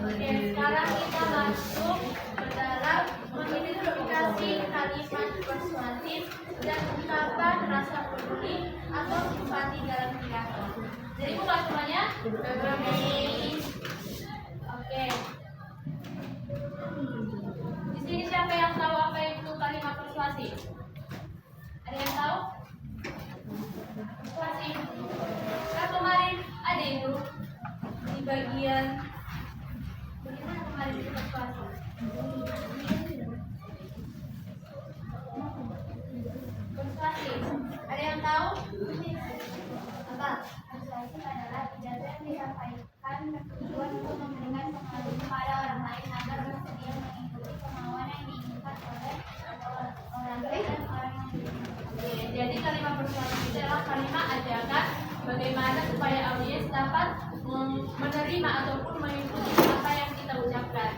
Oke, sekarang kita masuk ke dalam mengidentifikasi kalimat persuasif dan ungkapan rasa peduli atau simpati dalam pidato. Jadi bukan semuanya. Oke. Di sini siapa yang tahu apa itu kalimat persuasif? Ada yang tahu? Persuasif. Kan kemarin ada itu di bagian bagaimana kemarin itu persuasif. Persuasif. Ada yang tahu? Apa? Persuasif adalah pidato yang disampaikan bertujuan untuk memberikan pengaruh kepada orang lain agar bersedia mengikuti kemauan yang diinginkan oleh orang lain dan orang yang diinginkan. Jadi kalimat persuasif itu adalah kalimat ajakan bagaimana supaya audiens dapat menerima ataupun mengikuti apa yang kita ucapkan.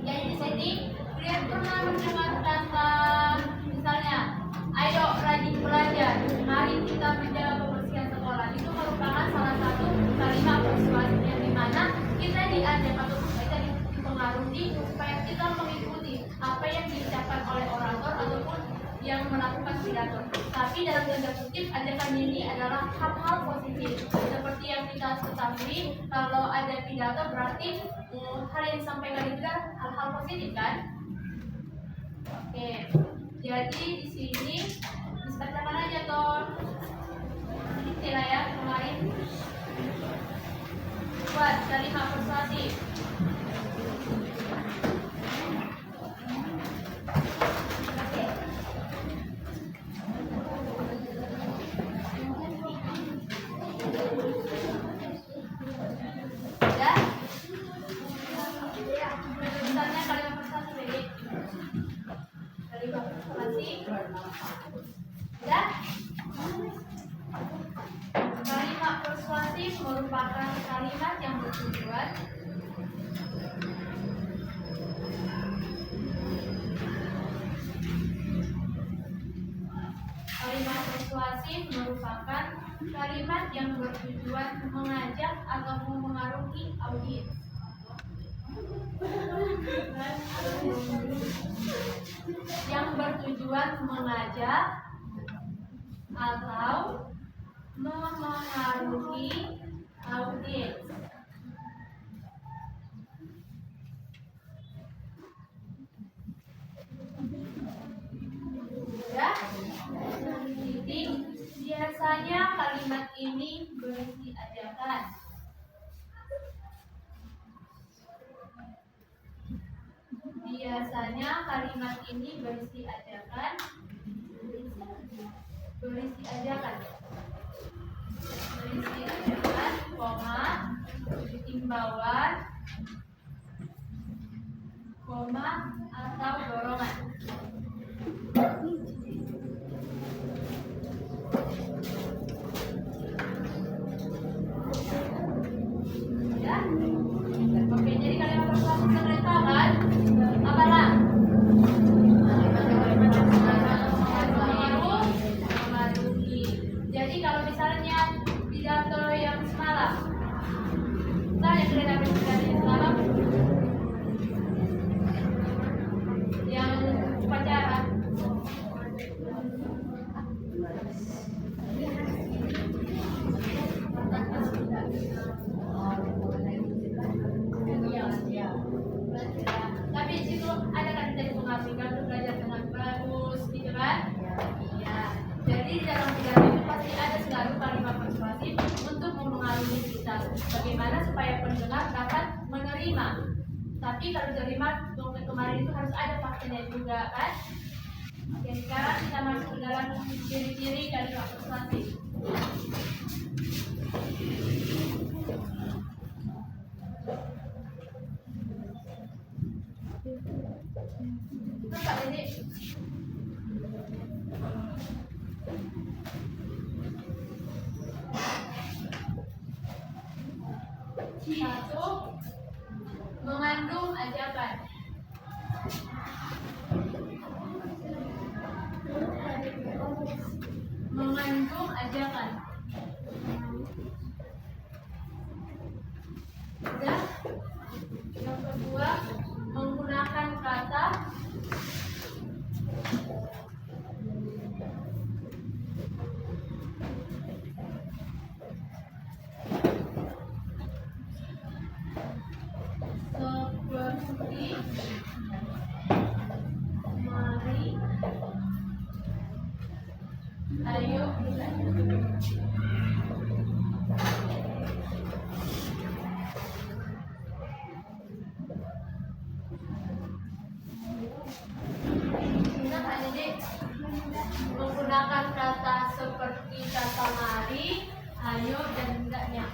Jadi di sini kalian pernah mendengar kata misalnya, ayo rajin belajar, mari kita menjaga kebersihan sekolah. Itu merupakan salah satu kalimat persuasif yang dimana kita diajak ataupun kita dipengaruhi supaya kita mengikuti apa yang diucapkan oleh orator ataupun yang melakukan pidato. Tapi dalam tanda kutip ajakan ini adalah hal-hal positif. Seperti yang kita ketahui, kalau ada pidato berarti hal yang disampaikan itu adalah hal-hal positif kan? Oke. Jadi di sini dibacakan aja toh. Istilah ya kemarin. Buat kalimat persuasif. Misalnya kalimat persuasif jadi kalimat persuasif. Ya. Kalimat persuasif merupakan kalimat yang bertujuan mengajak atau memengaruhi audiens. Yang bertujuan mengajak atau memengaruhi audiens. Ya, titik. Biasanya kalimat ini berisi ajakan. Biasanya kalimat ini berisi ajakan, berisi diajarkan. Diajarkan, koma, imbauan, koma, atau dorongan. Ya. Oke, jadi kalimat persuasif kalian tahu kan? Apalah? Memengaruhi. Jadi kalau misalnya pidato yang semalam, yang kalian ambil pidato yang semalam, yang upacara, tapi di situ ada kan kita mengasihkan untuk belajar dengan bagus, gitu kan? Iya. Jadi di dalam pidato itu pasti ada selalu kalimat persuasif untuk memengaruhi kita. Bagaimana supaya pendengar dapat menerima. Tapi kalau terima kemarin itu harus ada faktanya juga kan? Oke, sekarang kita masuk ke dalam ciri-ciri kalimat persuasif. Kak Dede. Satu, mengandung ajakan. Mengandung ajakan. Dan yang kedua, menggunakan kata seperti mari, ayo, menggunakan kata seperti kata mari, ayo, dan hendaknya.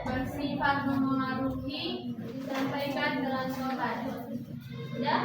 Bersifat memengaruhi, disampaikan dengan sopan. Ya?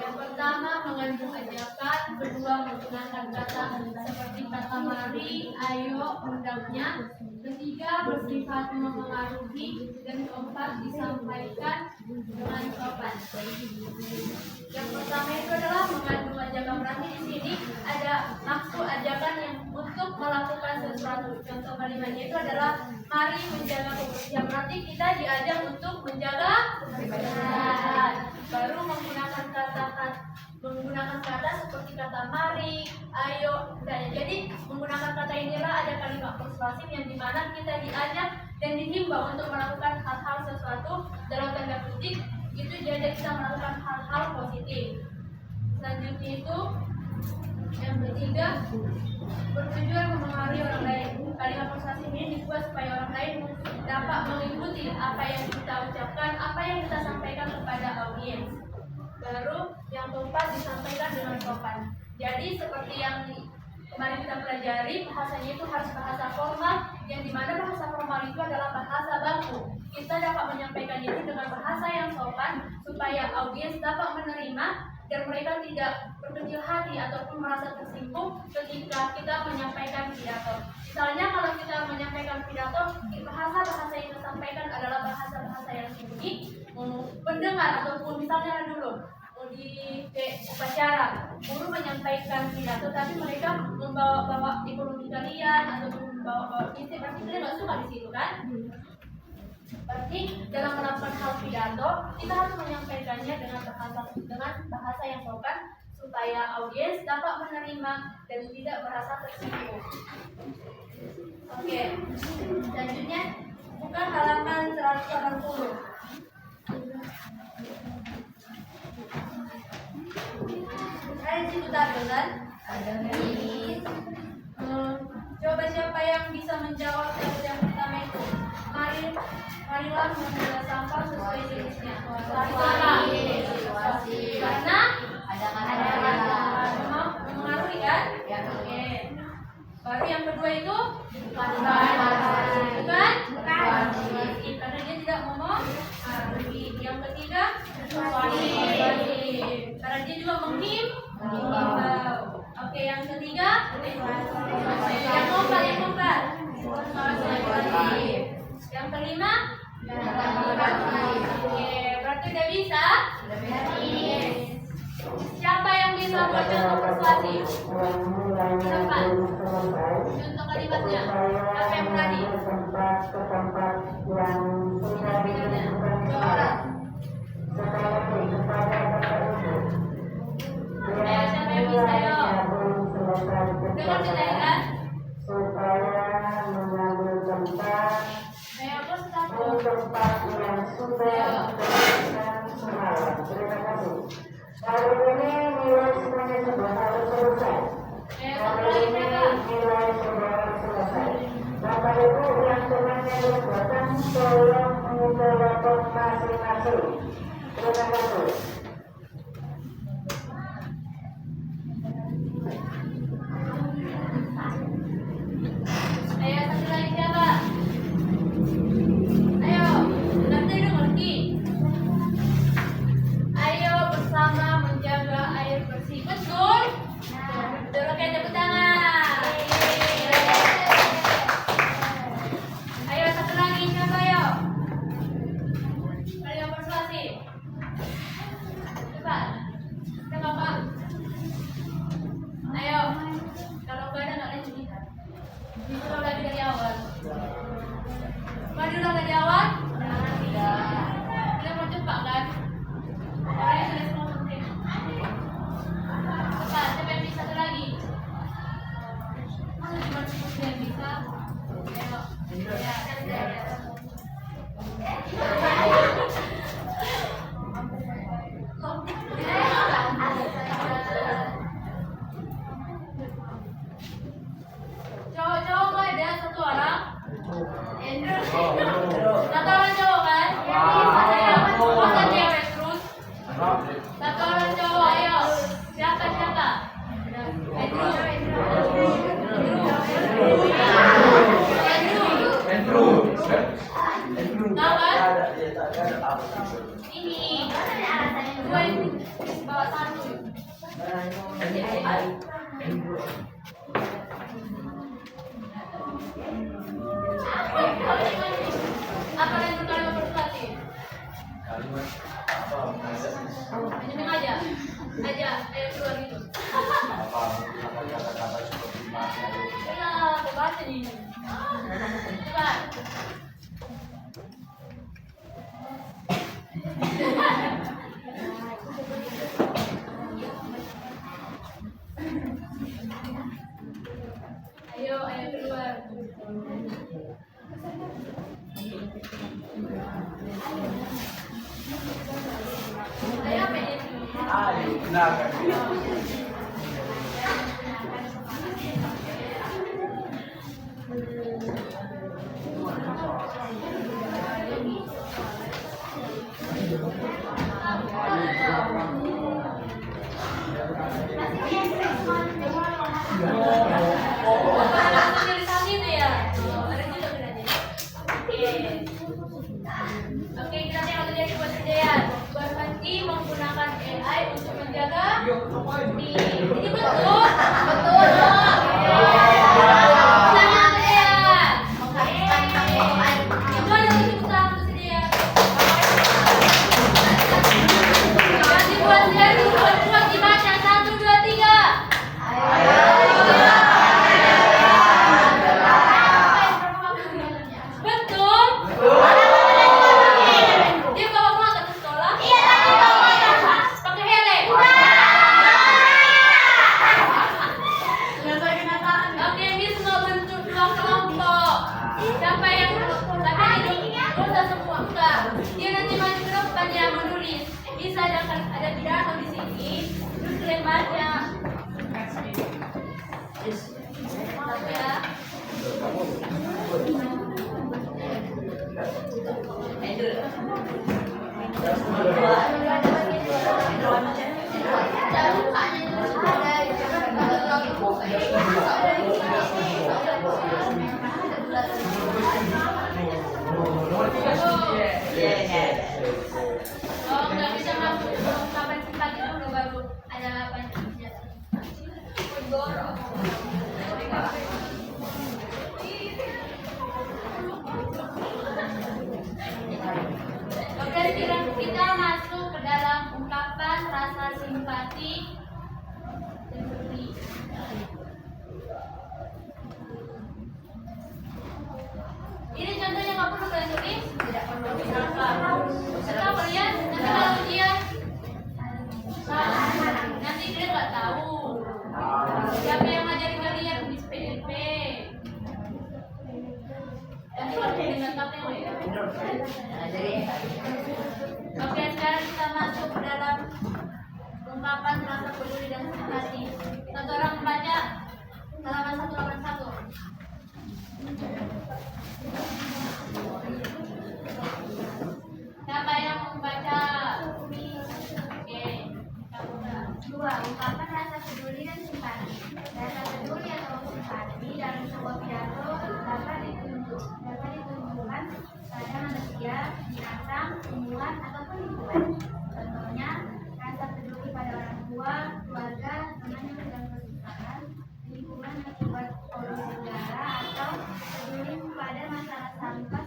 Yang pertama mengandung ajakan, kedua menggunakan kata seperti kata mari, ayo, hendaknya, ketiga bersifat memengaruhi, dan keempat disampaikan dengan sopan. Yang pertama itu adalah mengandung ajakan, berarti di sini ada maksud ajakan yang untuk melakukan sesuatu. Contoh kalimatnya itu adalah mari menjaga kebersihan, berarti kita diajak untuk menjaga kebersihan. Baru menggunakan kata seperti kata mari, ayo, dan jadi menggunakan kata inilah ada kalimat persuasif yang dimana kita diajak dan dihimbau untuk melakukan hal-hal sesuatu dalam tanda kutip itu diajak kita melakukan hal-hal positif. Selanjutnya itu yang ketiga bertujuan memengaruhi orang lain. Kalimat juga supaya orang lain dapat mengikuti apa yang kita ucapkan, apa yang kita sampaikan kepada audiens. Baru yang keempat, disampaikan dengan sopan. Jadi seperti yang kemarin kita pelajari, bahasanya itu harus bahasa formal, yang dimana bahasa formal itu adalah bahasa baku. Kita dapat menyampaikan itu dengan bahasa yang sopan supaya audiens dapat menerima dan mereka tidak berkecil hati ataupun merasa tersinggung ketika kita menyampaikan pidato. Misalnya kalau kita menyampaikan pidato, bahasa-bahasa yang kita sampaikan adalah bahasa-bahasa yang tinggi, pendengar ataupun misalnya dulu di upacara guru menyampaikan pidato tapi mereka membawa ekonomi kalian ataupun membawa isi, berarti kalian nggak suka di situ kan? Berarti dalam melakukan hal pidato kita harus menyampaikannya dengan bahasa yang sopan supaya audiens dapat menerima dan tidak merasa tersinggung. Oke, selanjutnya buka halaman 180. Ada di putar kan? Ada nih. Coba siapa yang bisa menjawab yang pertama itu? Marilah memilah sampah sesuai jenisnya. Karena ada mengaruhi kan? Oke. Baru yang kedua itu bukan? Karena dia tidak mempengaruhi. Yang ketiga karena dia juga menghimbau. Oke, yang ketiga yang keempat. Yang kelima oke, berarti udah bisa? Siapa yang bisa buat contoh persuasi? Cepat. Contoh kalimatnya. Apa yang tadi? Siapa yang bisa yo? Dengar kita ya? Supaya mengambil tempat yang sudah diberikan semalam. Terima kasih. Hari ini nilai semuanya sudah harus selesai. Hari ini nilai sudah harus selesai. Bapak Ibu yang temannya datang, tolong mengisi rapor masing-masing. Terima kasih. Ayo, satu lagi siapa? Ayo, nanti udah ngerti. Ayo bersama menjaga air bersih. Betul? Betul, oke, tepuk tangan. Ayo, satu lagi siapa ayo? Ayo persuasi. Cepat. Cepat, Pak. Ayo. Kalau nggak ada nggak lanjut kita. Disuruh lagi dari awal. Mari ulang dari awal. Kita mau cepat kan? Orangnya sudah semua penting. Cepat, siapa yang bisa satu lagi? Masa cuma 10 yang bisa? Ayo. Ya. Cowok-cowok nggak ada satu orang? Satu orang cowok kan? Ayo, masa cewek terus? Satu orang cowok, ayo. Siapa? Andrew. Tahu kan? Ini. Dua ini bawa satu. Apa yang kalimat persuasi? Kalimat apa? Minum aja, ayo keluar gitu. Apa kata-kata seperti mati? Ya, aku baca nih. Cepat. Ayo keluar. Ayo apa ini? Ayo, gunakan. Ini betul. Betul. Selamat ya. Itu ada tujuh satu sedia. Dibuat dibaca 1, 2, 3. Betul. Dia bawa motor ke sekolah? Iya. Pakai helm? Oke, ini semua bentuk dua kelompok. Siapa yang udah semua enggak? Dia nanti maju ke depan dia menulis. Bisa ada pidato di sini. Terus kalian baca. Ya. Oh, nggak bisa masuk ungkapan sifat itu dulu baru ada pancasila. Oke, sekarang kita masuk ke dalam ungkapan rasa simpati dan peduli. Ini contohnya nggak perlu kalian tulis? Tidak perlu. Kenapa? Kenapa kalian? Nanti kalau ujian, nanti kalian nggak tahu. Siapa yang ngajarin kalian di PNP? Nanti kalau dengan KTW ya. Oke, sekarang kita masuk ke dalam ungkapan rasa peduli dan simpati. Satu orang membaca halaman 181. Siapa yang membaca? Oke, Dua, ungkapan rasa peduli dan simpati. Rasa peduli atau simpati dalam sebuah pidato dapat ditunjukkan pada manusia, binatang, tumbuhan, ataupun lingkungan. Contohnya, rasa peduli pada orang tua, keluarga, teman yang sedang kesusahan, lingkungan akibat polusi udara, atau peduli pada masalah sampah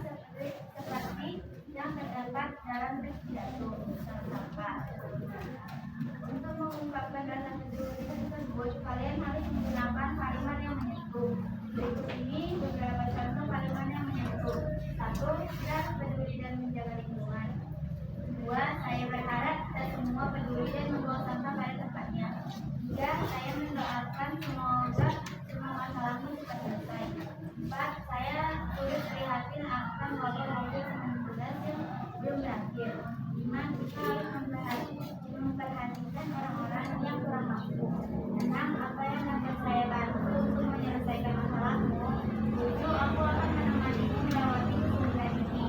seperti yang terdapat dalam pidato sampah. Untuk mengungkapkan rasa peduli tersebut, kalian harus menggunakan kalimat yang menyentuh. Berikut ini beberapa contoh kalimat yang menyentuh. 1. Kita peduli dan menjaga lingkungan. 2. Saya berharap kita semua peduli dan membuang sampah pada tempatnya. 3. Saya mendoakan semoga semua masalahmu cepat selesai. 4. Saya turut prihatin akan wabah COVID-19 yang belum berakhir. 5. Kita harus memperhatikan orang-orang yang kurang mampu. 6. Apa yang dapat saya bantu untuk menyelesaikan masalahmu. 7. Aku akan menemanimu melewati kesulitan ini.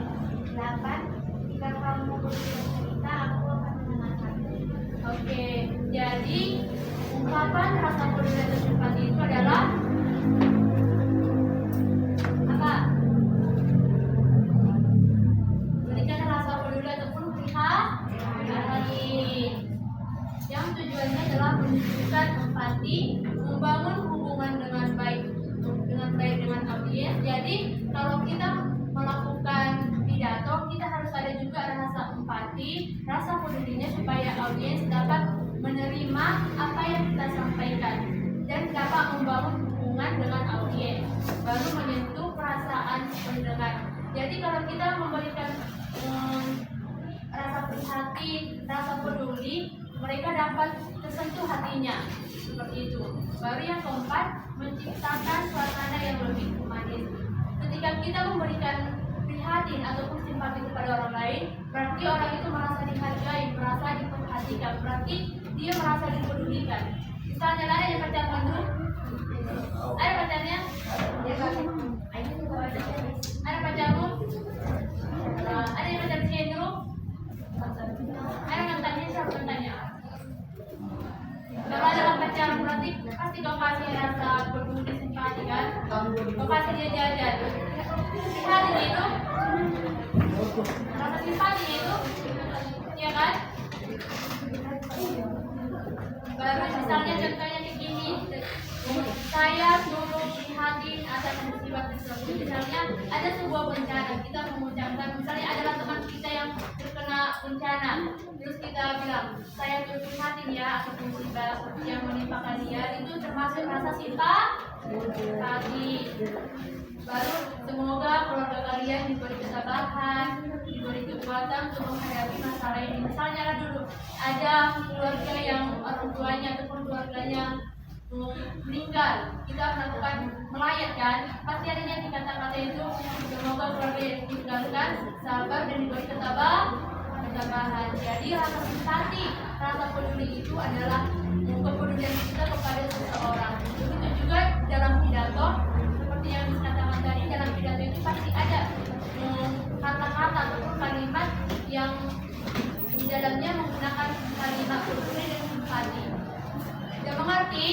8. Jika kamu butuh cerita, aku akan mendengarkanmu. oke. Jadi ungkapan rasa peduli dan simpati itu adalah apa? Berikan rasa peduli ataupun prihatin. Yang tujuannya adalah menunjukkan empati, membangun hubungan dengan baik dengan audiens. Jadi kalau kita melakukan pidato, kita harus ada juga rasa empati, rasa pedulinya supaya audiens dapat menerima apa yang kita sampaikan dan dapat membangun hubungan dengan audiens, baru menyentuh perasaan pendengar. Jadi kalau kita memberikan rasa prihatin, rasa peduli, mereka dapat tersentuh hatinya, seperti itu. Baru yang keempat, menciptakan suasana yang lebih humanis. Ketika kita memberikan prihatin ataupun simpati kepada orang lain, berarti orang itu merasa dihargai, merasa diperhatikan, berarti dia merasa dipedulikan. Misalnya ada yang pacaran dulu, ada pacarnya, ada pacarmu, ada yang pacar si dulu, ada mantannya, siapa mantannya? Kalau ada pacaran berarti pasti kau kasih rasa peduli simpati kan? Kau kasih dia jajan. Simpatinya itu, rasa simpatinya itu, ya kan? Baru misalnya contohnya kayak gini, saya turut prihatin atas musibah tersebut. Misalnya ada sebuah bencana, kita mengucapkan, misalnya adalah teman kita yang terkena bencana, terus kita bilang saya turut prihatin ya atas musibah yang menimpa kalian. Itu termasuk rasa simpati. Baru semoga keluarga kalian diberi ketabahan, diberi kekuatan untuk menghadapi masalah ini. Misalnya lah dulu ada keluarga yang orang tuanya ataupun keluarganya meninggal, kita melakukan melayat kan, pasti adanya di kata-kata itu semoga keluarga yang ditinggalkan sabar dan diberi ketabahan. Jadi rasa simpati, rasa peduli itu adalah kepedulian kita kepada seseorang. Begitu juga dalam pidato, seperti yang dikatakan tadi, dalam pidato itu pasti ada kata-kata ataupun kalimat yang di dalamnya menggunakan kalimat peduli dan simpati. Sudah mengerti?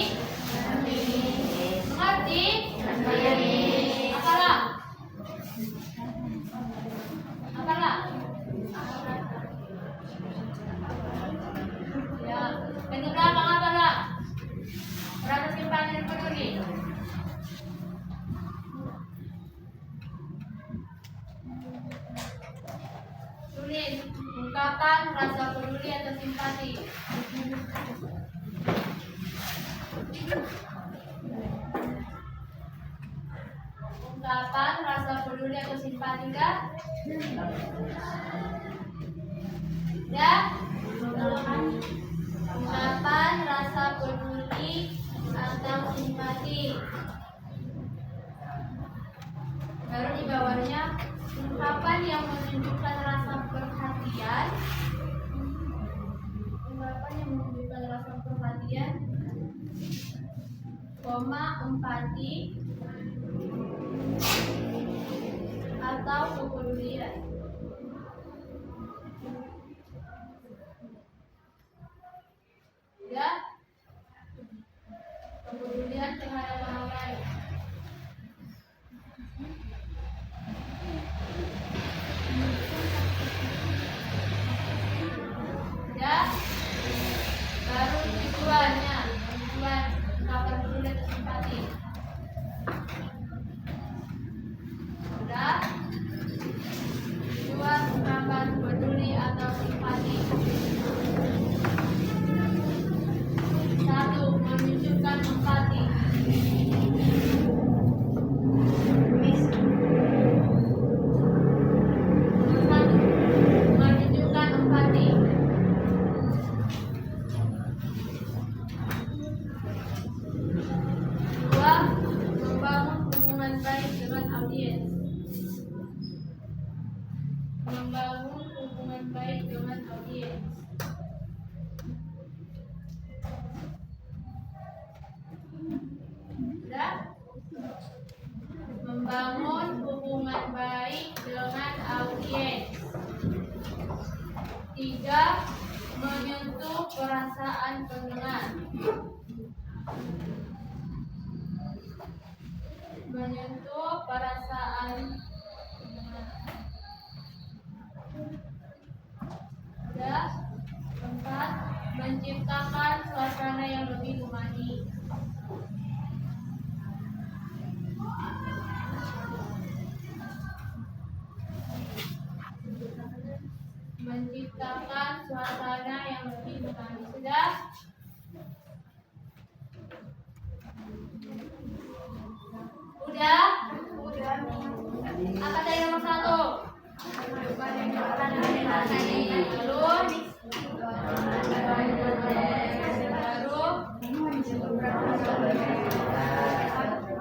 Mengerti? Apalah? Ya, yang di belakang apalah? Rasa simpati dan peduli. Tulis ungkapan rasa peduli atau simpati. Ungkapan rasa peduli atau simpati udah? Udah? Ungkapan rasa peduli atau simpati. Baru di bawahnya ungkapan yang menunjukkan rasa perhatian. Ungkapan yang menunjukkan rasa perhatian, empati atau kepedulian. Ya, kepedulian terhadap orang lain. Ya, baru tujuannya, tujuan ungkapan peduli atau simpati. Sudah, tujuan ungkapan peduli atau simpati. 1. Menunjukkan empati. 1. Menunjukkan empati. 2. Membangun hubungan baik dengan audiens. Membangun hubungan baik dengan audiens. Sudah? Membangun hubungan baik dengan audiens. 3. Menyentuh perasaan pendengar. Menyentuh perasaan pendengar. Sudah? 4. Menciptakan suasana yang lebih humani. Menciptakan suasana yang lebih humani. Sudah? Udah? Apa tadi nomor 1?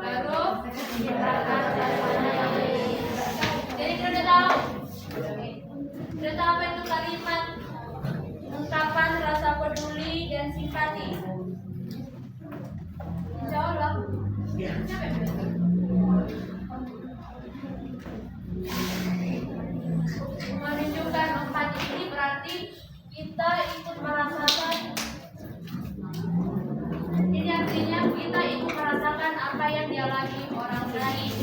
Baru jadi kita udah tahu apa itu kalimat ungkapan rasa peduli dan simpati. Insya Allah. Menunjukkan empati ini berarti kita ikut merasakan. Ini artinya kita ikut merasakan apa yang dialami orang lain.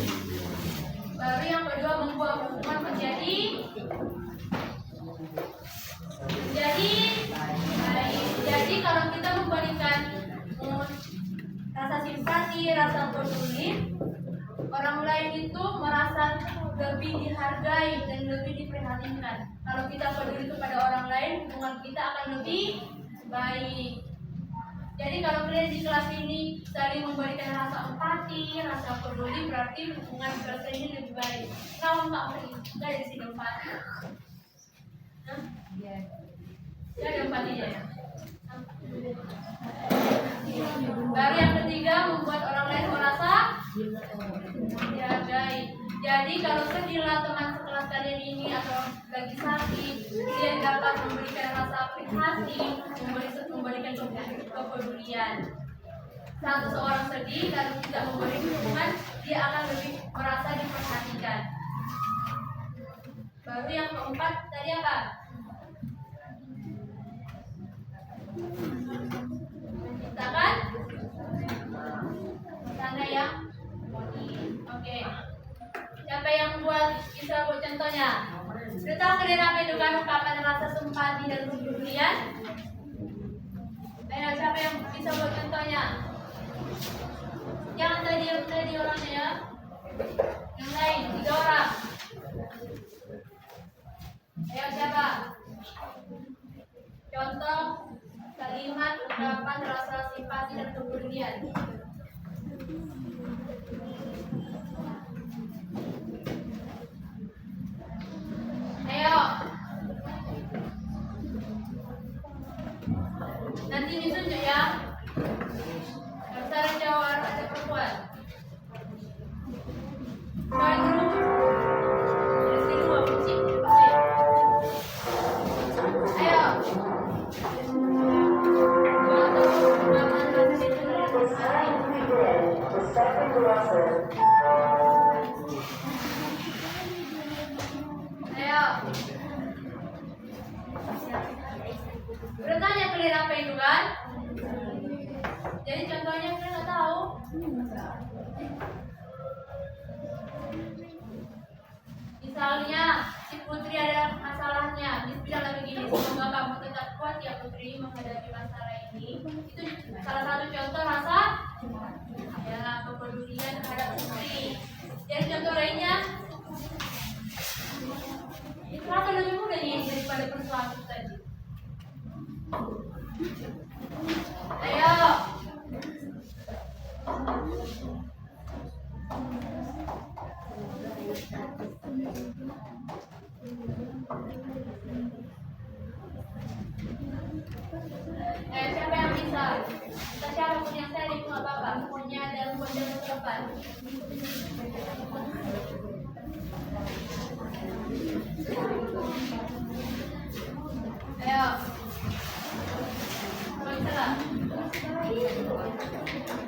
memiliki rasa peduli, orang lain itu merasa lebih dihargai dan lebih diperhatikan. Kalau kita peduli kepada orang lain, hubungan kita akan lebih baik. Jadi kalau kalian di kelas ini saling memberikan rasa empati, rasa peduli, berarti hubungan kelas ini lebih baik. Kalau nggak dari sini empati. Ya ada empatinya ya. Baru yang ketiga, membuat orang lain merasa dihargai. Jadi kalau sekiranya teman sekelas kalian ini atau lagi sakit, dia dapat memberikan rasa apresiasi, memberikan kepedulian. Saat seseorang sedih dan tidak memberi dukungan, dia akan lebih merasa diperhatikan. Baru yang keempat tadi apa? Menciptakan tanda yang oke. Siapa yang bisa buat contohnya? Sudah tahu kalian apa itu kan ungkapan rasa simpati dan kepedulian? Ayo, siapa yang bisa buat contohnya? Jangan tadi orangnya ya. Yang lain, 3 orang. Ayo siapa? Contoh kalimat ungkapan rasa simpati dan kepedulian. Ayo. Nanti ditunjuk ya. Antara jawab ada perempuan. Soal dulu. Dari sini 2 kunci. Ayo. The second lesson. Ayo. Bertanya kalian apa itu kan? Jadi contohnya kalian nggak tahu. Misalnya si Putri ada masalahnya, dia bilang begini, semoga kamu tetap kuat ya Putri menghadapi masalah ini. Itu salah satu contoh rasa ya kepedulian terhadap Putri. Dan contoh lainnya, itu akan lebih mudah nih daripada persuasif tadi. Ayo. Siapa yang bisa? Kita siapapun yang saya itu nggak apa-apa. Pokoknya ada model depan. Ayo. Salah.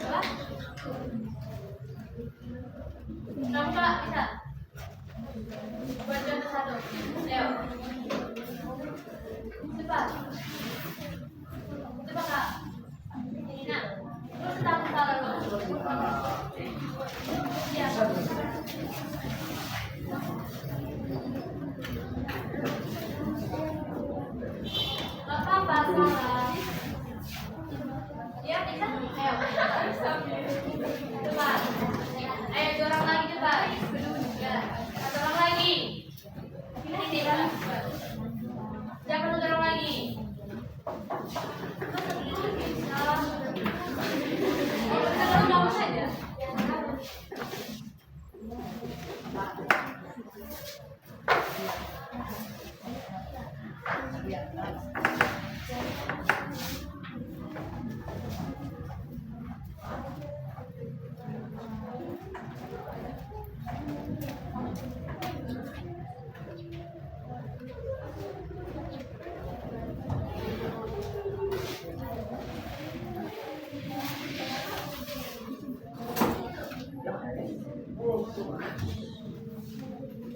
Salah. Nampak bisa. Buat contoh 1. Ayo. Cepat. Coba Kak. Ini nak. Lu tetap salah lu. Iya. Gak apa-apa salah. Ya bisa. Ayo. Coba. Ayo dorong lagi coba. Ya. Dorong lagi. Ini dia. Jangan dorong lagi.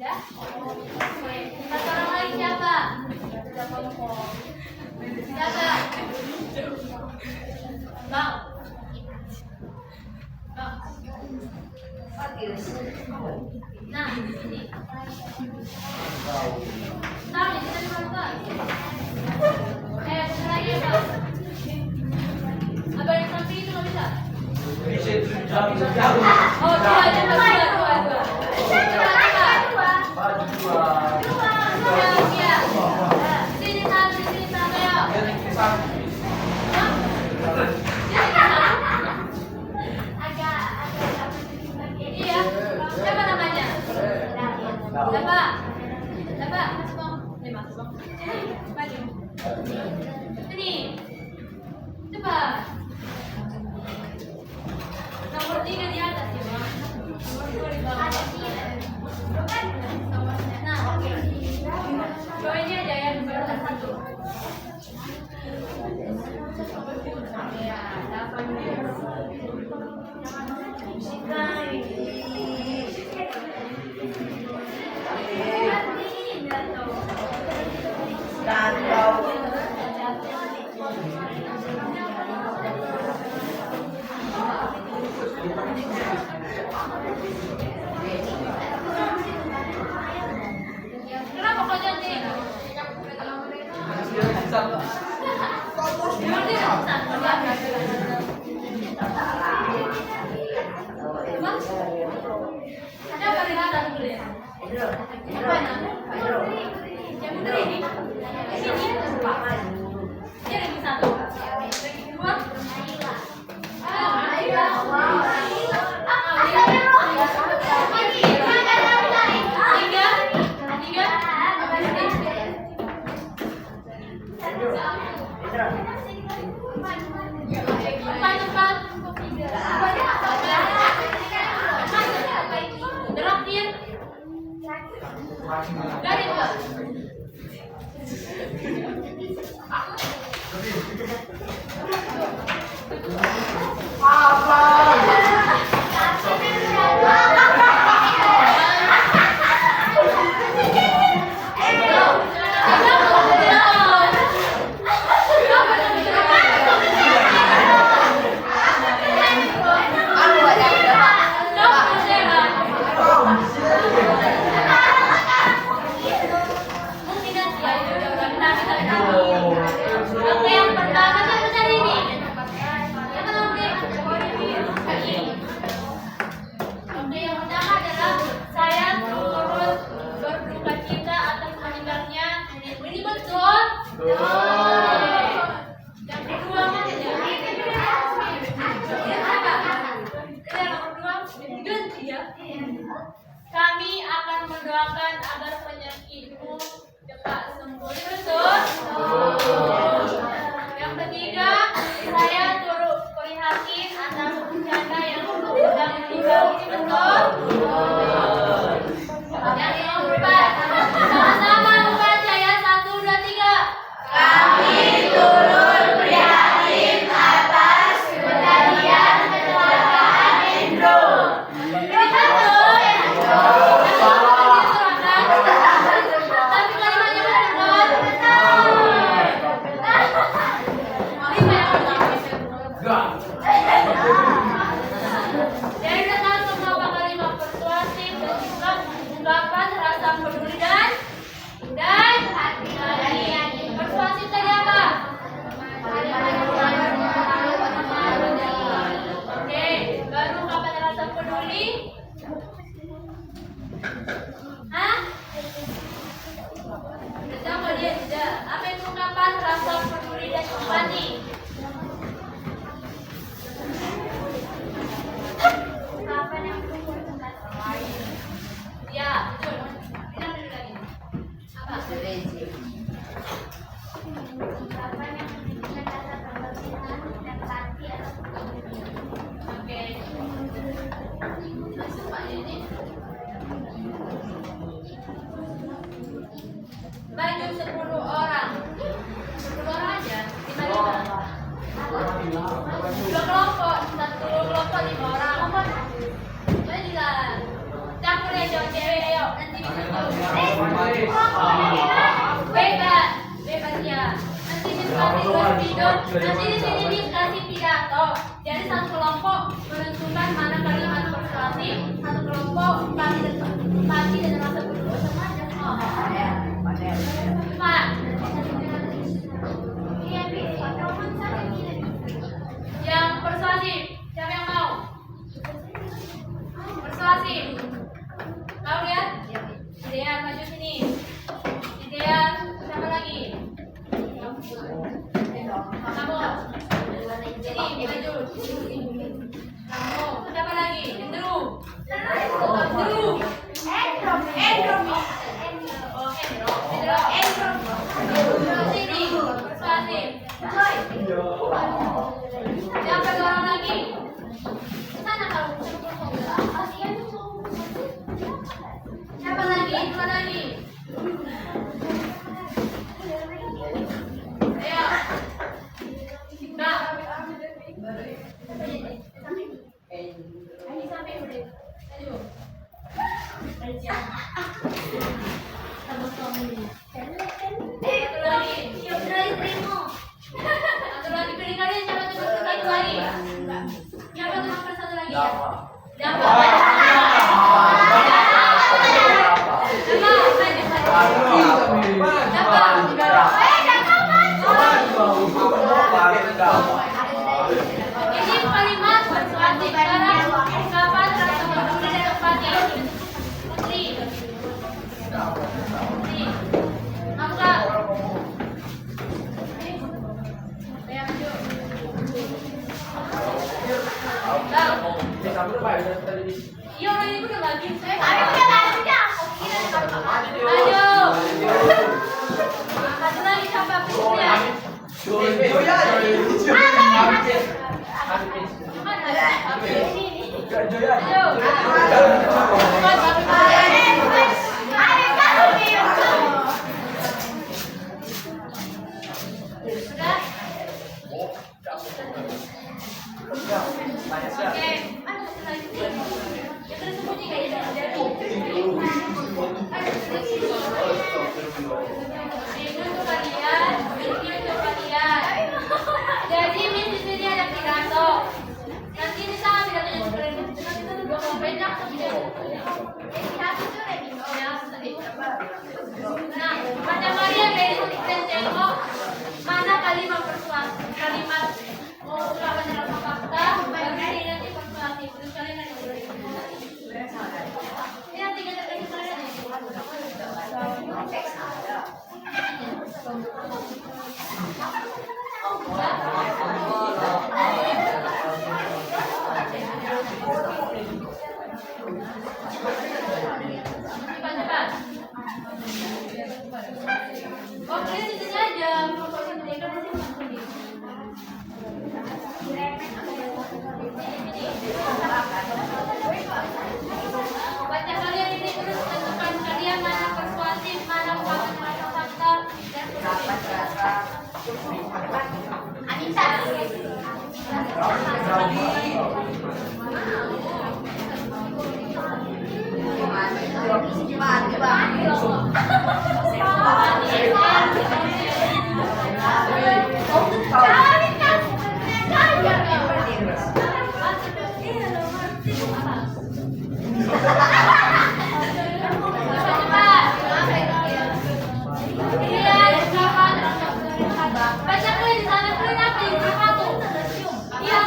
Ya? Oke. Satu orang lagi siapa? Siapa? Bang. Bang. Nah, ini. Tahu nih, kita coba. Bener lagi ya, Bang. Abang yang samping itu nggak bisa? Oh, dua, dua. Maju dua. Iya. Sini satu, ya. Iya. Siapa namanya? Siapa? Masuk bang. Masuk bang. Maju. Sini. Coba. Nomor 3 di atas ya bang. Nomor 2 di bawah. Nah, oke. Joinnya aja ya, baru satu. Ya, dapat. Kenapa kau janji? Ada apa dengan satu dulu ya? Apa namanya? Yang putri ini? Ini yang satu. Dua. Oke, yang pertama siapa tadi ini? Siapa namanya? Oke, yang pertama adalah saya turut berduka cita atas meninggalnya nenek. Ini betul? Yang kedua mana ya? Yang kedua, kami akan mendoakan agar penyakitmu cepat sembuh. Ini betul? Yang ketiga, saya turut prihatin atas bencana yang sedang meninggal. Ini betul? Yang keempat, sama-sama membaca ya. 1, 2, 3. Kami turut prihatin atas kejadian kecelakaan Indro. Ini betul? Tapi kalimatnya betul? Dari datang semua kalimat persuasif dan juga ungkapan rasa peduli dan hati. Persuasif tadi apa? Oke, baru ungkapan rasa peduli. Hah? Sama dia tidak. Apa itu ungkapan rasa peduli dan empati? Ungkapan yang tumbuh tentang orang lain. Ya, betul. Kita dulu lagi. Apa? Ungkapan yang menunjukkan rasa kebersihan, empati atau peduli. Oke. Masuk Pak ini. Baju 10 orang. 10 orang aja. 5 2 kelompok, 1 kelompok 5 orang. Boleh juga. Campur ya cowok cewek, ayo. Nanti bebas ya. Nanti dikasih video. Nanti di sini dikasih pidato. Jadi 1 kelompok menentukan mana kalimat persuasif, 1 kelompok empati dan rasa peduli sama aja. Pak. Yang persuasif, siapa yang mau? Siapa orang lagi? Sana kalau siapa lagi? Dua lagi. Ayo. Kak. Ini sampai udah. Ayo. Satu lagi. Satu lagi pilih kalian siapa tuh satu lagi? Siapa tuh nomor satu lagi? Siapa? Ini kalimat persuasif dalam ungkapan rasa peduli dan empati. Putri. Hamka. Iya, orang ini udah lagi. Ayo. Satu lagi siapa? Putri. Jadi Miss di sini ada pidato. Nanti ini sama pidatonya seperti itu. Nanti itu udah mau banyak Nah, Pada Maria dari dan tengok mana kalimat persuasif, kalimat ungkapan dalam fakta, bagi nanti persuasif. Terus kalian ada ini nanti kita bagi kalian. Cepat. Oh, kalian di sini aja. Mau kalian mereka di sini. Baca kalian ini terus tentukan kalian mana persuasif, mana ungkapan fakta dan Anita. Baca kalian di sana kalian apa yang satu? Iya,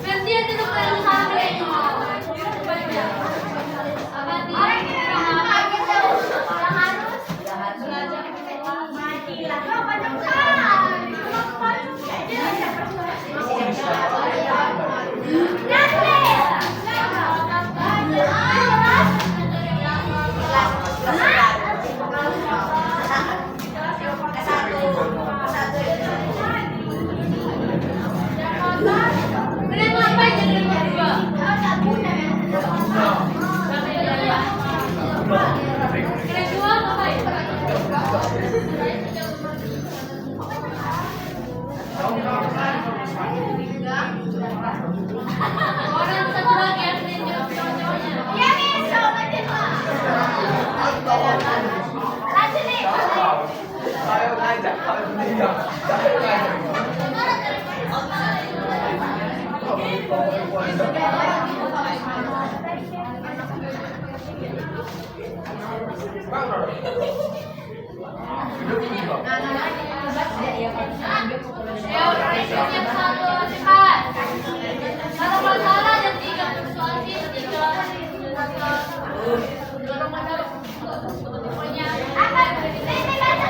Gantian itu kalian sama. Apa dia? Ayo, raising yang satu, cepat. Kalau masalah dan tiga persuasi, tiga. Pokoknya, apa? Ini baca